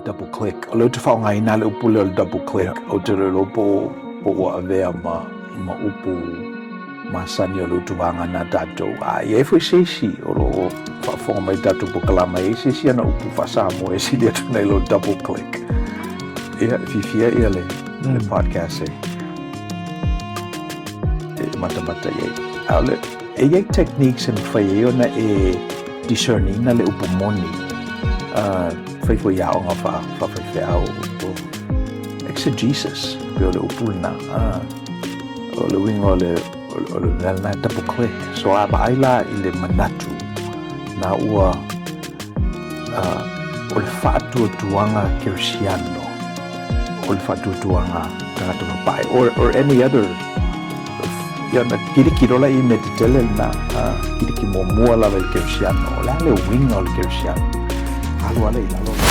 double click. O leo te whaonga ina le upu leo double click. O te leo po ua avea ma upu masani o leo tu wanga na tatou. Ia fo seisi o lo whafonga mai tatou po kalama e seisi ana upu whasamo e sili atu nei lo double click. Ia fifia ia le podcast e mata iei. Ale iei techniques and whai ona e discerning na le upu moni. Whai fo iao nga whawhai au o exegesis pe o le upulna. O le wingo o le na double click. So a baila i le manatu na ua o le whaatua tuanga kersiano. O le whaatua tuanga tangata mapai. Or any other na kirikirola i me te tele na kiriki mo mua lava i kersiano. O le ale winga o le kersiano. Alo ale i lalo.